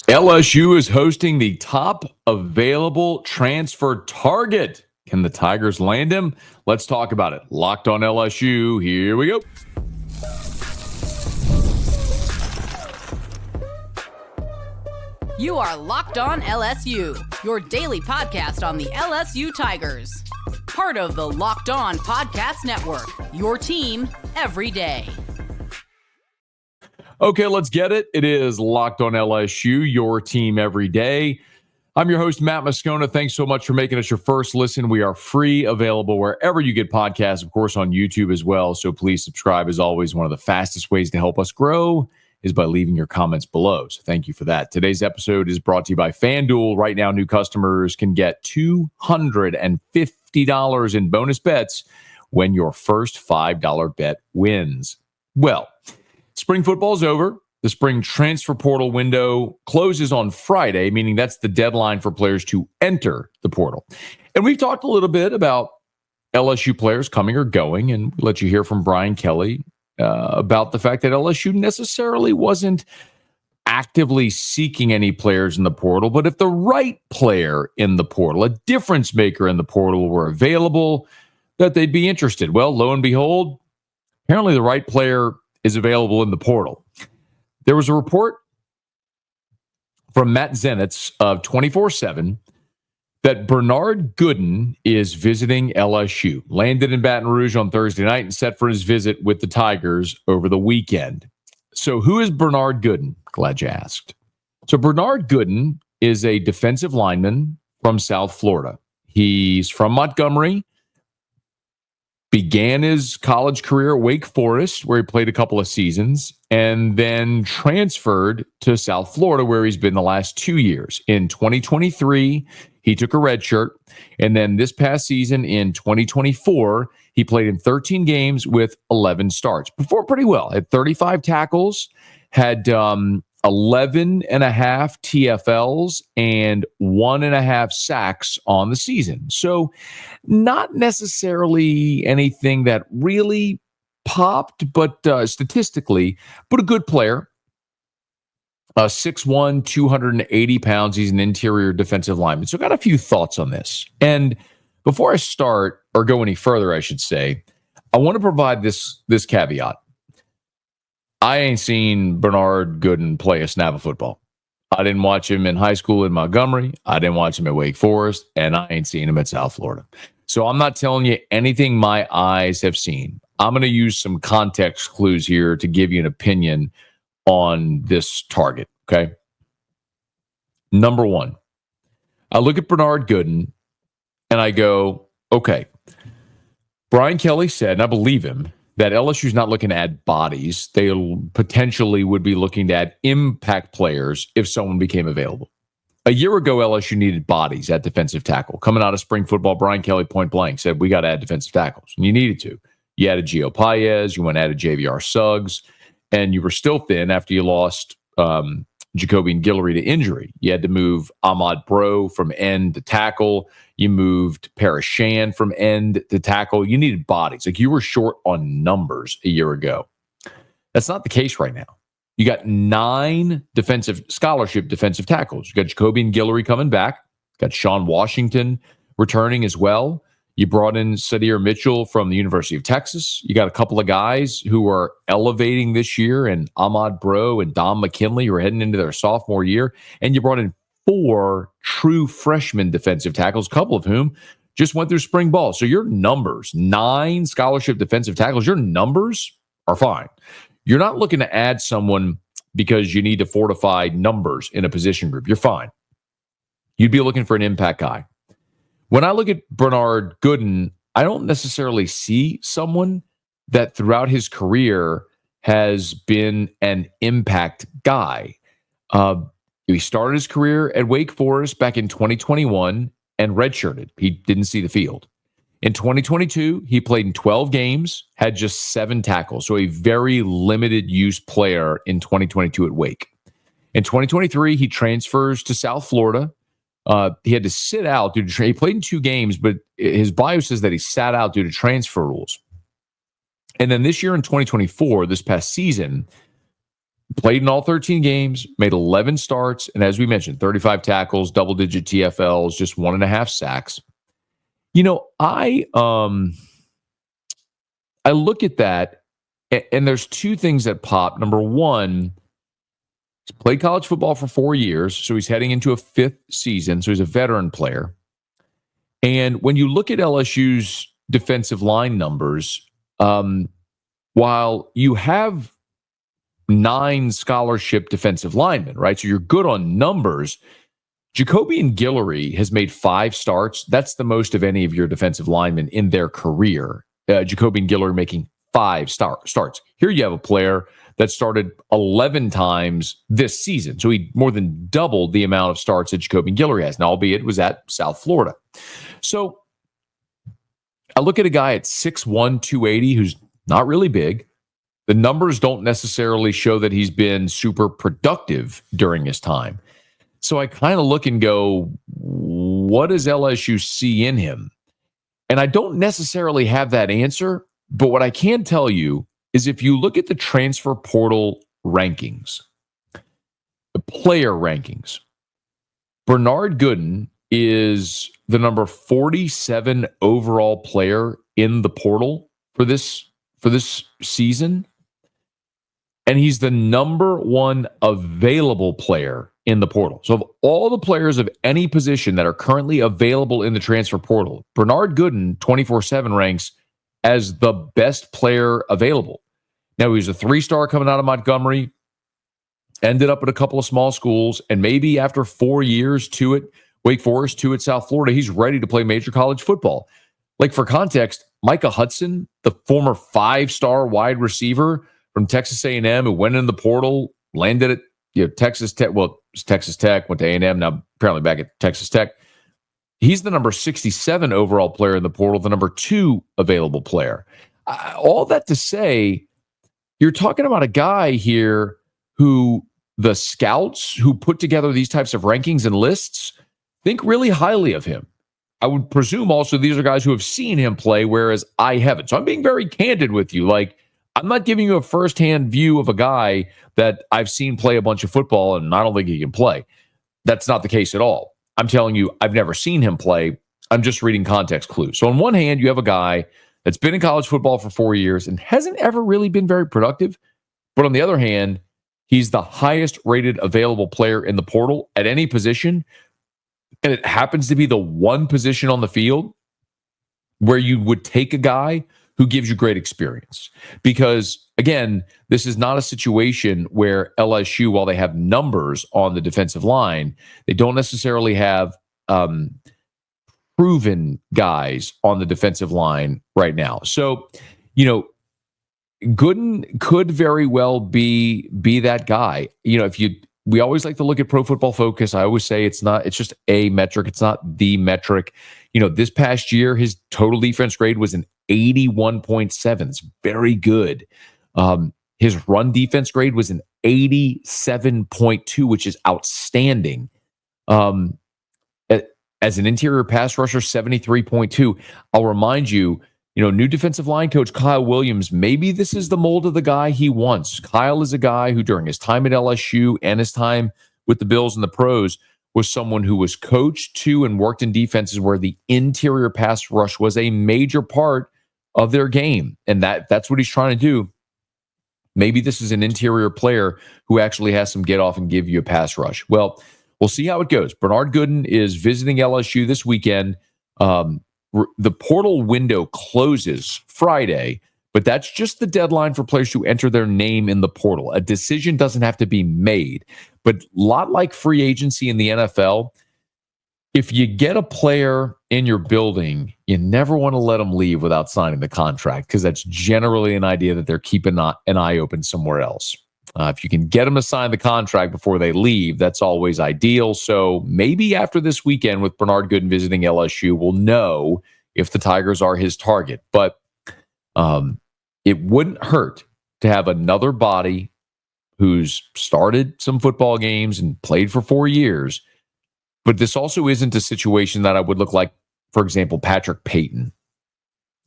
LSU is hosting the top available transfer target. Can the Tigers land him? Let's talk about it. Locked on LSU. Here we go. You are Locked On LSU, your daily podcast on the LSU Tigers. Part of the Locked On Podcast Network, your team every day. Okay, let's get it. It is Locked On LSU, your team every day. I'm your host, Matt Moscona. Thanks so much for making us your first listen. We are free, available wherever you get podcasts, of course, on YouTube as well. So please subscribe. As always, one of the fastest ways to help us grow is by leaving your comments below. So thank you for that. Today's episode is brought to you by FanDuel. Right now, new customers can get $250 in bonus bets when your first $5 bet wins. Well, spring football is over. The spring transfer portal window closes on Friday, meaning that's the deadline for players to enter the portal. And we've talked a little bit about LSU players coming or going, and we'll let you hear from Brian Kelly about the fact that LSU necessarily wasn't actively seeking any players in the portal, but if the right player in the portal, a difference maker in the portal were available, that they'd be interested. Well, lo and behold, apparently the right player is available in the portal. There was a report from Matt Zenitz of 24/7 that Bernard Gooden is visiting LSU. Landed in Baton Rouge on Thursday night and set for his visit with the Tigers over the weekend. So who is Bernard Gooden? Glad you asked. So Bernard Gooden is a defensive lineman from South Florida. He's from Montgomery. Began his college career at Wake Forest, where he played a couple of seasons, and then transferred to South Florida, where he's been the last 2 years. In 2023, he took a red shirt, and then this past season in 2024, he played in 13 games with 11 starts. Performed pretty well. Had 35 tackles, had 11 and a half TFLs, and 1.5 sacks on the season. So not necessarily anything that really popped, but statistically, but a good player. 6'1", 280 pounds. He's an interior defensive lineman. So I got a few thoughts on this. And before I start, or go any further, I should say, I want to provide this caveat. I ain't seen Bernard Gooden play a snap of football. I didn't watch him in high school in Montgomery. I didn't watch him at Wake Forest, and I ain't seen him at South Florida. So I'm not telling you anything my eyes have seen. I'm going to use some context clues here to give you an opinion on this target, okay? Number one, I look at Bernard Gooden, and I go, okay, Brian Kelly said, and I believe him, that LSU's not looking to add bodies. They potentially would be looking to add impact players if someone became available. A year ago, LSU needed bodies at defensive tackle. Coming out of spring football, Brian Kelly point blank said, we got to add defensive tackles. And you needed to. You added Gio Paez, you went and added JVR Suggs, and you were still thin after you lost Jacoby and Guillory to injury. You had to move Ahmad Bro from end to tackle. You moved Parashan from end to tackle. You needed bodies. Like, you were short on numbers a year ago. That's not the case right now. You got 9 scholarship defensive tackles. You got Jacoby and Guillory coming back. Got Sean Washington returning as well. You brought in Sadir Mitchell from the University of Texas. You got a couple of guys who are elevating this year, and Ahmad Bro and Dom McKinley, who are heading into their sophomore year. And you brought in 4 true freshman defensive tackles, a couple of whom just went through spring ball. So your numbers, 9 scholarship defensive tackles, your numbers are fine. You're not looking to add someone because you need to fortify numbers in a position group. You're fine. You'd be looking for an impact guy. When I look at Bernard Gooden, I don't necessarily see someone that throughout his career has been an impact guy. He started his career at Wake Forest back in 2021 and redshirted. He didn't see the field. In 2022, he played in 12 games, had just 7 tackles. So a very limited use player in 2022 at Wake. In 2023, he transfers to South Florida. He had to sit out due to he played in 2 games, but his bio says that he sat out due to transfer rules. And then this year in 2024, this past season, Played in all 13 games, made 11 starts, and as we mentioned, 35 tackles, double-digit TFLs, just 1.5 sacks. I look at that, and there's two things that pop. Number one, he's played college football for 4 years, so he's heading into a 5th season, so he's a veteran player. And when you look at LSU's defensive line numbers, while you have 9 scholarship defensive linemen, right? So you're good on numbers. Jacobian Guillory has made 5 starts. That's the most of any of your defensive linemen in their career. Jacobian Guillory making 5 starts. Here you have a player that started 11 times this season. So he more than doubled the amount of starts that Jacobian Guillory has. Now, albeit it was at South Florida. So I look at a guy at 6'1", 280 who's not really big. The numbers don't necessarily show that he's been super productive during his time. So I kind of look and go, what does LSU see in him? And I don't necessarily have that answer, but what I can tell you is if you look at the transfer portal rankings, the player rankings, Bernard Gooden is the number 47 overall player in the portal for this season. And he's the number 1 available player in the portal. So of all the players of any position that are currently available in the transfer portal, Bernard Gooden, 24/7, ranks as the best player available. Now, he's a 3-star coming out of Montgomery, ended up at a couple of small schools, and maybe after 4 years, 2 at Wake Forest, 2 at South Florida, he's ready to play major college football. Like, for context, Micah Hudson, the former 5-star wide receiver from Texas A&M who went in the portal, landed at Texas Tech. Well, it was Texas Tech, went to A&M, now apparently back at Texas Tech. He's the number 67 overall player in the portal, the number 2 available player. All that to say, you're talking about a guy here who the scouts who put together these types of rankings and lists think really highly of him. I would presume also these are guys who have seen him play, whereas I haven't. So I'm being very candid with you. Like, I'm not giving you a firsthand view of a guy that I've seen play a bunch of football and I don't think he can play. That's not the case at all. I'm telling you, I've never seen him play. I'm just reading context clues. So on one hand, you have a guy that's been in college football for 4 years and hasn't ever really been very productive. But on the other hand, he's the highest rated available player in the portal at any position. And it happens to be the one position on the field where you would take a guy who gives you great experience. Because, again, this is not a situation where LSU, while they have numbers on the defensive line, they don't necessarily have proven guys on the defensive line right now. So, Gooden could very well be that guy. We always like to look at Pro Football Focus. I always say it's just a metric. It's not the metric. This past year, his total defense grade was an 81.7. It's very good. His run defense grade was an 87.2, which is outstanding. As an interior pass rusher, 73.2. I'll remind you, new defensive line coach Kyle Williams, maybe this is the mold of the guy he wants. Kyle is a guy who, during his time at LSU and his time with the Bills and the pros, was someone who was coached to and worked in defenses where the interior pass rush was a major part of their game. And that's what he's trying to do. Maybe this is an interior player who actually has some get off and give you a pass rush. Well, we'll see how it goes. Bernard Gooden is visiting LSU this weekend. The portal window closes Friday, but that's just the deadline for players to enter their name in the portal. A decision doesn't have to be made. But a lot like free agency in the NFL, if you get a player in your building, you never want to let them leave without signing the contract, because that's generally an idea that they're keeping an eye open somewhere else. If you can get them to sign the contract before they leave, that's always ideal. So maybe after this weekend with Bernard Gooden visiting LSU, we'll know if the Tigers are his target. But it wouldn't hurt to have another body who's started some football games and played for 4 years. But this also isn't a situation that I would look like, for example, Patrick Payton,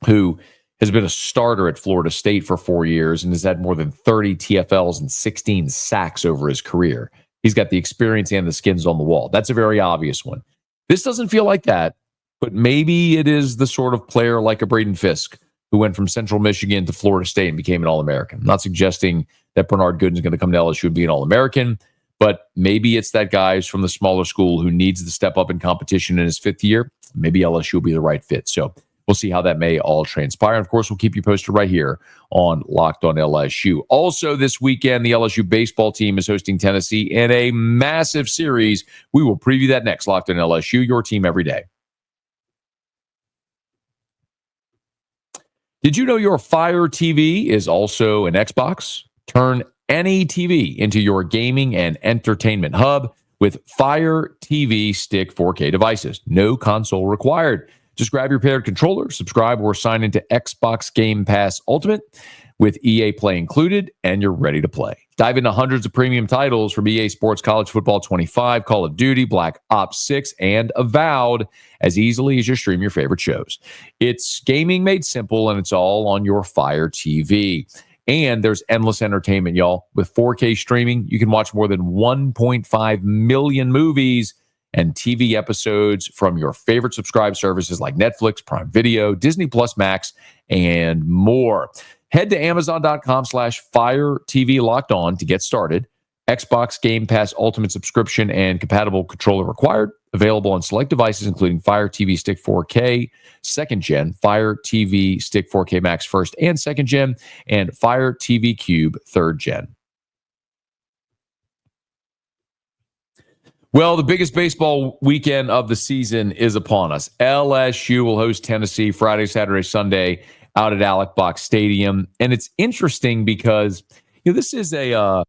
who has been a starter at Florida State for 4 years and has had more than 30 TFLs and 16 sacks over his career. He's got the experience and the skins on the wall. That's a very obvious one. This doesn't feel like that, but maybe it is the sort of player like a Braden Fisk who went from Central Michigan to Florida State and became an All-American. I'm not suggesting that Bernard Gooden is going to come to LSU and be an All-American, but maybe it's that guy who's from the smaller school who needs to step up in competition in his 5th year. Maybe LSU will be the right fit. So we'll see how that may all transpire. And of course, we'll keep you posted right here on Locked on LSU. Also this weekend, the LSU baseball team is hosting Tennessee in a massive series. We will preview that next. Locked on LSU, your team every day. Did you know your Fire TV is also an Xbox? Turn any TV into your gaming and entertainment hub with Fire TV Stick 4K devices. No console required. Just grab your paired controller, subscribe, or sign into Xbox Game Pass Ultimate with EA Play included, and you're ready to play. Dive into hundreds of premium titles from EA Sports College Football 25, Call of Duty, Black Ops 6, and Avowed as easily as you stream your favorite shows. It's gaming made simple, and it's all on your Fire TV. And there's endless entertainment, y'all. With 4K streaming, you can watch more than 1.5 million movies and TV episodes from your favorite subscribed services like Netflix, Prime Video, Disney Plus Max, and more. Head to Amazon.com/Fire TV Locked On to get started. Xbox Game Pass Ultimate subscription and compatible controller required. Available on select devices, including Fire TV Stick 4K, 2nd Gen, Fire TV Stick 4K Max 1st and 2nd Gen, and Fire TV Cube 3rd Gen. Well, the biggest baseball weekend of the season is upon us. LSU will host Tennessee Friday, Saturday, Sunday out at Alec Box Stadium. And it's interesting because this is a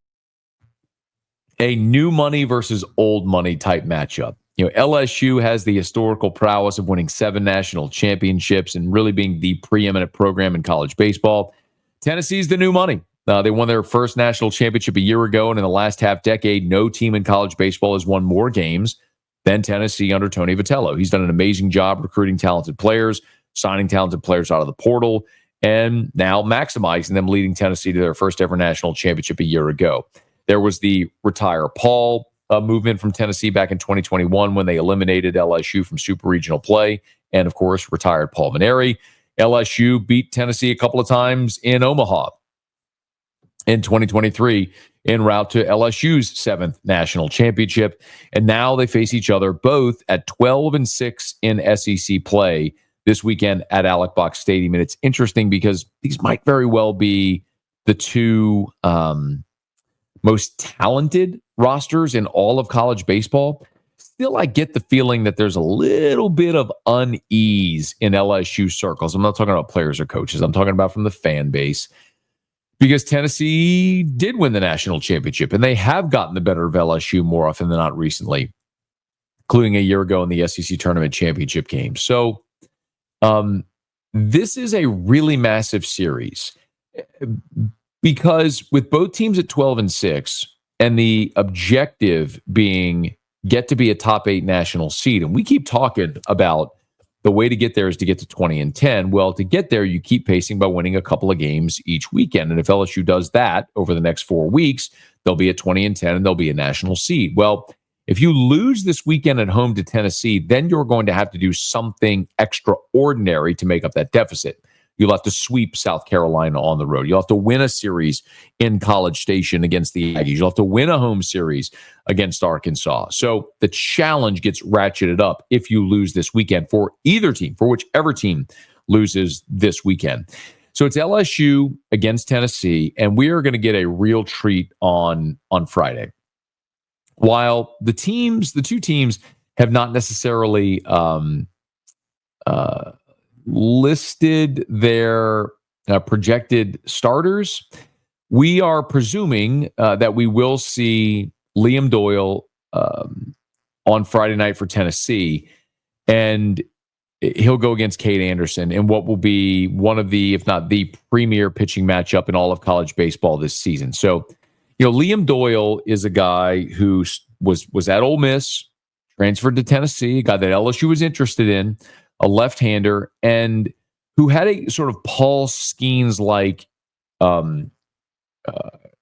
new money versus old money type matchup. LSU has the historical prowess of winning 7 national championships and really being the preeminent program in college baseball. Tennessee's the new money. They won their first national championship a year ago, and in the last half decade, no team in college baseball has won more games than Tennessee under Tony Vitello. He's done an amazing job recruiting talented players, signing talented players out of the portal, and now maximizing them, leading Tennessee to their first ever national championship a year ago. There was the retire Paul movement from Tennessee back in 2021 when they eliminated LSU from super regional play, and of course, retired Paul Maneri. LSU beat Tennessee a couple of times in Omaha in 2023 en route to LSU's 7th national championship. And now they face each other both at 12-6 in SEC play this weekend at Alec Box Stadium. And it's interesting because these might very well be the two most talented rosters in all of college baseball. Still, I get the feeling that there's a little bit of unease in LSU circles. I'm not talking about players or coaches. I'm talking about from the fan base. Because Tennessee did win the national championship, and they have gotten the better of LSU more often than not recently, including a year ago in the SEC tournament championship game. So this is a really massive series because with both teams at 12-6 and the objective being get to be a top 8 national seed, and we keep talking about the way to get there is to get to 20-10. Well, to get there, you keep pacing by winning a couple of games each weekend. And if LSU does that over the next 4 weeks, they'll be at 20-10 and they'll be a national seed. Well, if you lose this weekend at home to Tennessee, then you're going to have to do something extraordinary to make up that deficit. You'll have to sweep South Carolina on the road. You'll have to win a series in College Station against the Aggies. You'll have to win a home series against Arkansas. So the challenge gets ratcheted up if you lose this weekend for either team, for whichever team loses this weekend. So it's LSU against Tennessee, and we are going to get a real treat on Friday. While the two teams have not necessarily listed their projected starters, we are presuming that we will see Liam Doyle on Friday night for Tennessee, and he'll go against Cade Anderson in what will be one of the, if not the premier pitching matchup in all of college baseball this season. So, Liam Doyle is a guy who was at Ole Miss, transferred to Tennessee, a guy that LSU was interested in, a left-hander, and who had a sort of Paul Skeens-like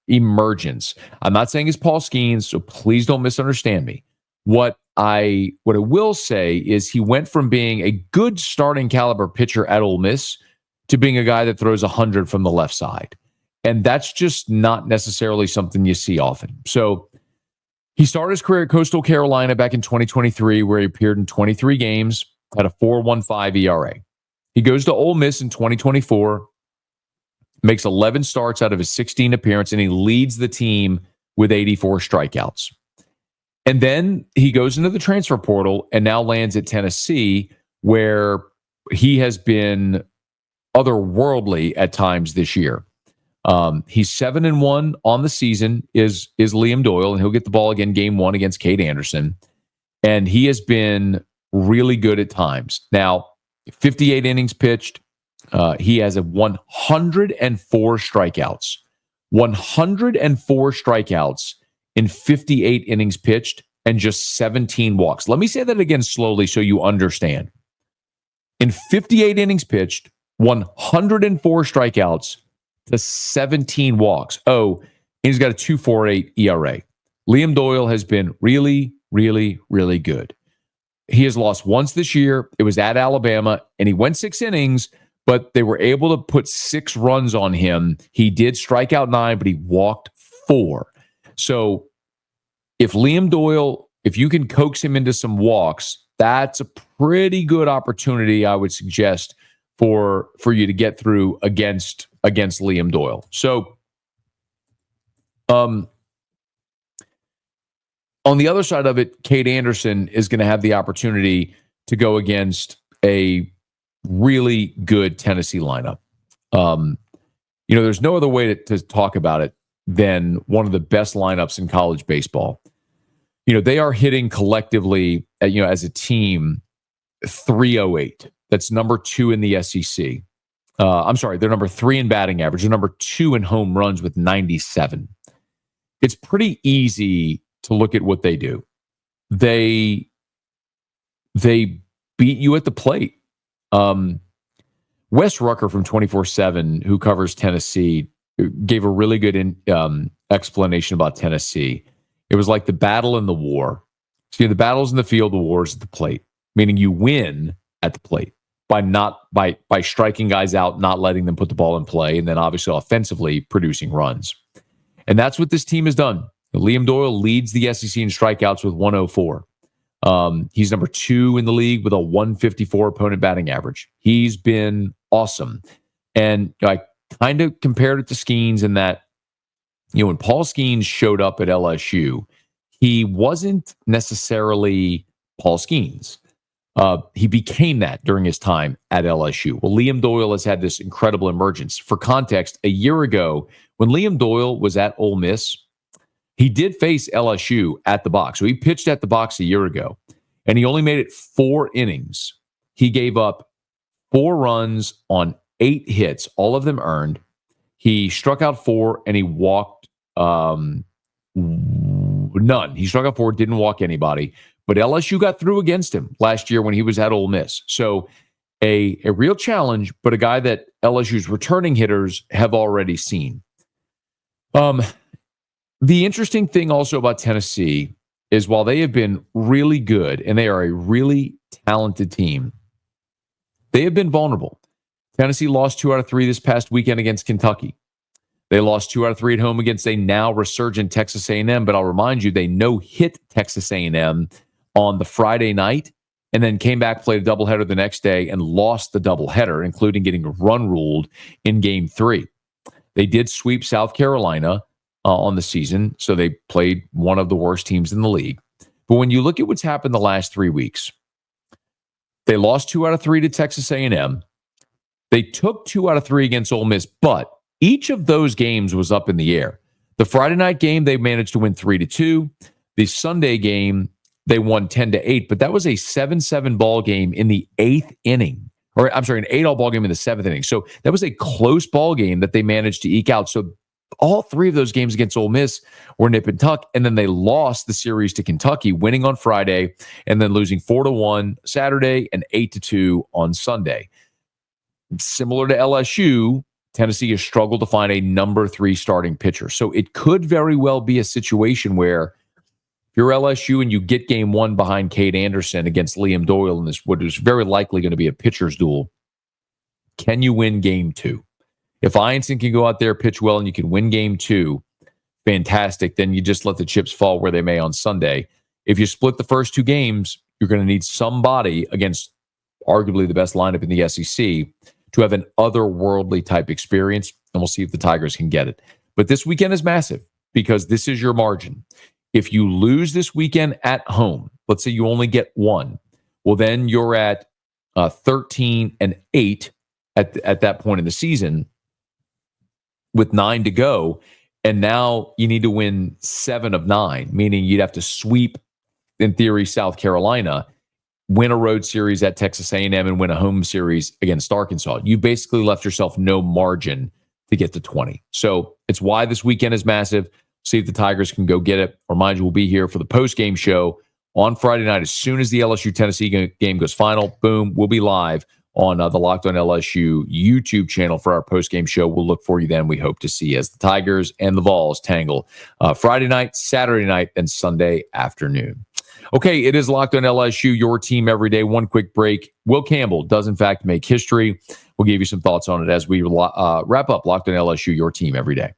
emergence. I'm not saying it's Paul Skeens, so please don't misunderstand me. What I will say is he went from being a good starting caliber pitcher at Ole Miss to being a guy that throws 100 from the left side. And that's just not necessarily something you see often. So he started his career at Coastal Carolina back in 2023, where he appeared in 23 games, had a 4.15 ERA. He goes to Ole Miss in 2024, makes 11 starts out of his 16 appearances, and he leads the team with 84 strikeouts. And then he goes into the transfer portal and now lands at Tennessee, where he has been otherworldly at times this year. He's 7-1 on the season, is Liam Doyle, and he'll get the ball again game 1 against Cade Anderson. And he has been really good at times. Now, 58 innings pitched. He has a 104 strikeouts. 104 strikeouts in 58 innings pitched and just 17 walks. Let me say that again slowly so you understand. In 58 innings pitched, 104 strikeouts to 17 walks. Oh, and he's got a 2.48 ERA. Liam Doyle has been really, really, really good. He has lost once this year. It was at Alabama, and he went 6 innings, but they were able to put 6 runs on him. He did strike out 9, but he walked 4. So if Liam Doyle, if you can coax him into some walks, that's a pretty good opportunity, I would suggest, for you to get through against Liam Doyle. So on the other side of it, Cade Anderson is going to have the opportunity to go against a really good Tennessee lineup. There's no other way to talk about it than one of the best lineups in college baseball. They are hitting collectively, as a team, 308. That's number 2 in the SEC. I'm sorry, they're number 3 in batting average. They're number 2 in home runs with 97. It's pretty easy to look at what they do. They beat you at the plate. Wes Rucker from 24/7, who covers Tennessee, gave a really good explanation about Tennessee. It was like the battle and the war. So the battle's in the field, the war's at the plate, meaning you win at the plate by striking guys out, not letting them put the ball in play, and then obviously offensively producing runs. And that's what this team has done. Liam Doyle leads the SEC in strikeouts with 104. He's number 2 in the league with a 154 opponent batting average. He's been awesome. And I kind of compared it to Skeens in that, when Paul Skeens showed up at LSU, he wasn't necessarily Paul Skeens. He became that during his time at LSU. Well, Liam Doyle has had this incredible emergence. For context, a year ago, when Liam Doyle was at Ole Miss, he did face LSU at the box. So he pitched at the box a year ago, and he only made it 4 innings. He gave up 4 runs on 8 hits, all of them earned. He struck out 4, and he walked none. He struck out 4, didn't walk anybody. But LSU got through against him last year when he was at Ole Miss. So a real challenge, but a guy that LSU's returning hitters have already seen. The interesting thing also about Tennessee is while they have been really good and they are a really talented team, they have been vulnerable. Tennessee lost 2 out of 3 this past weekend against Kentucky. They lost 2 out of 3 at home against a now resurgent Texas A&M, but I'll remind you, they no-hit Texas A&M on the Friday night and then came back, played a doubleheader the next day, and lost the doubleheader, including getting run ruled in Game 3. They did sweep South Carolina on the season, so they played one of the worst teams in the league. But when you look at what's happened the last 3 weeks, they lost 2 out of 3 to Texas A&M. They took 2 out of 3 against Ole Miss, but each of those games was up in the air. The Friday night game, they managed to win 3-2. The Sunday game, they won 10-8, but that was a 7-7 ball game in the 8th inning. Or I'm sorry, an 8-all ball game in the 7th inning. So that was a close ball game that they managed to eke out. So all 3 of those games against Ole Miss were nip and tuck, and then they lost the series to Kentucky, winning on Friday and then losing 4-1 Saturday and 8-2 on Sunday. similar to LSU, Tennessee has struggled to find a number 3 starting pitcher. So it could very well be a situation where if you're LSU and you get game 1 behind Cade Anderson against Liam Doyle in this, what is very likely going to be a pitcher's duel, can you win game 2? If Ianson can go out there, pitch well, and you can win game 2, fantastic. Then you just let the chips fall where they may on Sunday. If you split the first 2 games, you're going to need somebody against arguably the best lineup in the SEC to have an otherworldly type experience, and we'll see if the Tigers can get it. But this weekend is massive because this is your margin. If you lose this weekend at home, let's say you only get 1, well, then you're at 13-8 at that point in the season with 9 to go. And now you need to win 7 of 9, meaning you'd have to sweep, in theory, South Carolina, win a road series at Texas A&M, and win a home series against Arkansas. You basically left yourself no margin to get to 20. So it's why this weekend is massive. See if the Tigers can go get it. Remind you, we'll be here for the post-game show on Friday night. As soon as the LSU-Tennessee game goes final, boom, we'll be live on the Locked On LSU YouTube channel for our post-game show. We'll look for you then. We hope to see you as the Tigers and the Vols tangle Friday night, Saturday night, and Sunday afternoon. Okay, it is Locked On LSU, your team every day. One quick break. Will Campbell does, in fact, make history. We'll give you some thoughts on it as we wrap up Locked On LSU, your team every day.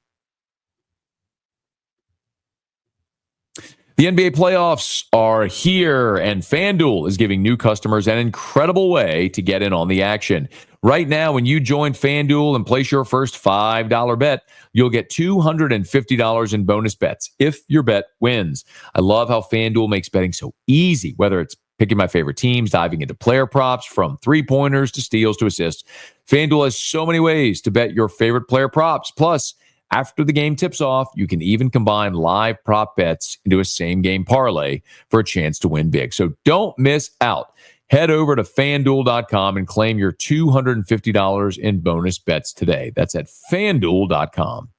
The NBA playoffs are here, and FanDuel is giving new customers an incredible way to get in on the action. Right now, when you join FanDuel and place your first $5 bet, you'll get $250 in bonus bets if your bet wins. I love how FanDuel makes betting so easy, whether it's picking my favorite teams, diving into player props, from three-pointers to steals to assists. FanDuel has so many ways to bet your favorite player props. Plus, after the game tips off, you can even combine live prop bets into a same-game parlay for a chance to win big. So don't miss out. Head over to FanDuel.com and claim your $250 in bonus bets today. That's at FanDuel.com.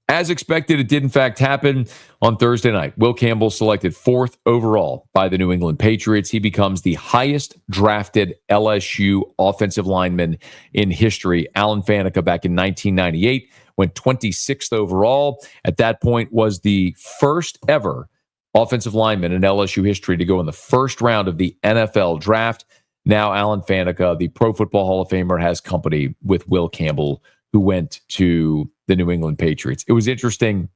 As expected, it did in fact happen on Thursday night. Will Campbell selected 4th overall by the New England Patriots. He becomes the highest drafted LSU offensive lineman in history. Alan Faneca back in 1998 went 26th overall. At that point was the first ever offensive lineman in LSU history to go in the first round of the NFL draft. Now Alan Faneca, the Pro Football Hall of Famer, has company with Will Campbell, who went to the New England Patriots. It was interesting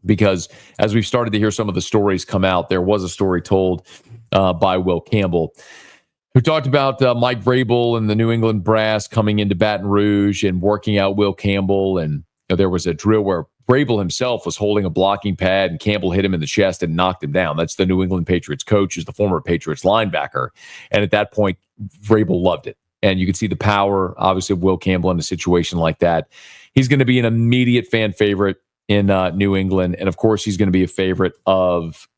because as we've started to hear some of the stories come out, there was a story told by Will Campbell who talked about Mike Vrabel and the New England Brass coming into Baton Rouge and working out Will Campbell. And there was a drill where Vrabel himself was holding a blocking pad and Campbell hit him in the chest and knocked him down. That's the New England Patriots coach, who's the former Patriots linebacker. And at that point, Vrabel loved it. And you can see the power, obviously, of Will Campbell in a situation like that. He's going to be an immediate fan favorite in New England. And, of course, he's going to be a favorite of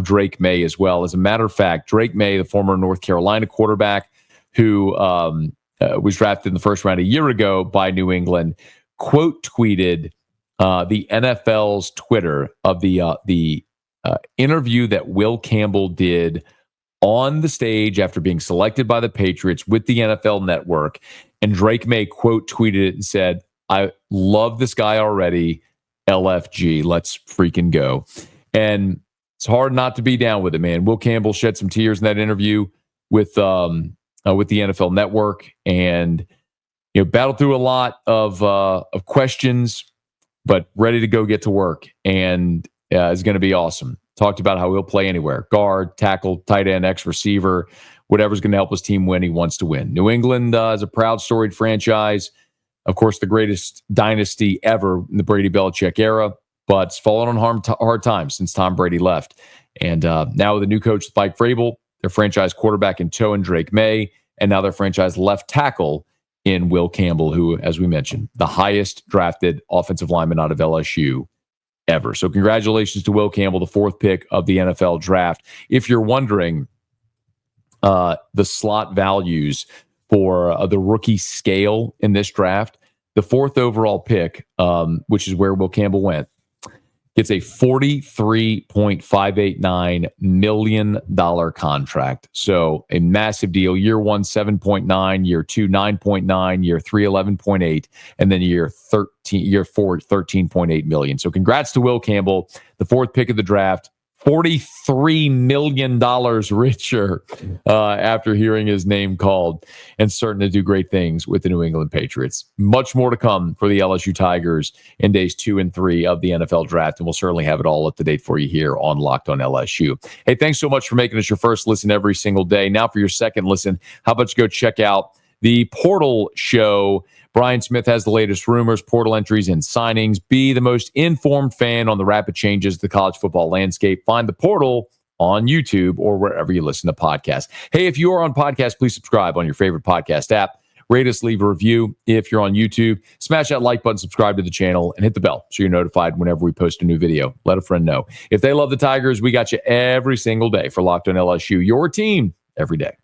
Drake May as well. As a matter of fact, Drake May, the former North Carolina quarterback who was drafted in the first round a year ago by New England, quote tweeted the NFL's Twitter of the interview that Will Campbell did on the stage after being selected by the Patriots with the NFL Network. And Drake May quote tweeted it and said, "I love this guy already. LFG, let's freaking go." And it's hard not to be down with it, man. Will Campbell shed some tears in that interview with the NFL Network, and battled through a lot of questions, but ready to go get to work, and is going to be awesome. Talked about how he'll play anywhere: guard, tackle, tight end, X receiver, whatever's going to help his team win. He wants to win. New England is a proud, storied franchise. Of course, the greatest dynasty ever in the Brady Belichick era, but it's fallen on hard times since Tom Brady left. And now with a new coach, Mike Vrabel, their franchise quarterback in tow, and Drake May, and now their franchise left tackle in Will Campbell, who, as we mentioned, the highest drafted offensive lineman out of LSU ever. So congratulations to Will Campbell, the 4th pick of the NFL draft. If you're wondering the slot values for the rookie scale in this draft, the 4th overall pick, which is where Will Campbell went, gets a $43.589 million contract. So a massive deal. Year 1, 7.9, year 2, 9.9, year 3, 11.8, and then year 4, 13.8 million. So congrats to Will Campbell, the 4th pick of the draft. $43 million richer after hearing his name called, and starting to do great things with the New England Patriots. Much more to come for the LSU Tigers in days 2 and 3 of the NFL draft, and we'll certainly have it all up to date for you here on Locked On LSU. Hey, thanks so much for making us your first listen every single day. Now for your second listen, how about you go check out the Portal Show? Brian Smith has the latest rumors, portal entries, and signings. Be the most informed fan on the rapid changes of the college football landscape. Find the Portal on YouTube or wherever you listen to podcasts. Hey, if you are on podcast, please subscribe on your favorite podcast app. Rate us, leave a review. If you're on YouTube, smash that like button, subscribe to the channel, and hit the bell so you're notified whenever we post a new video. Let a friend know. If they love the Tigers, we got you every single day for Locked On LSU, your team every day.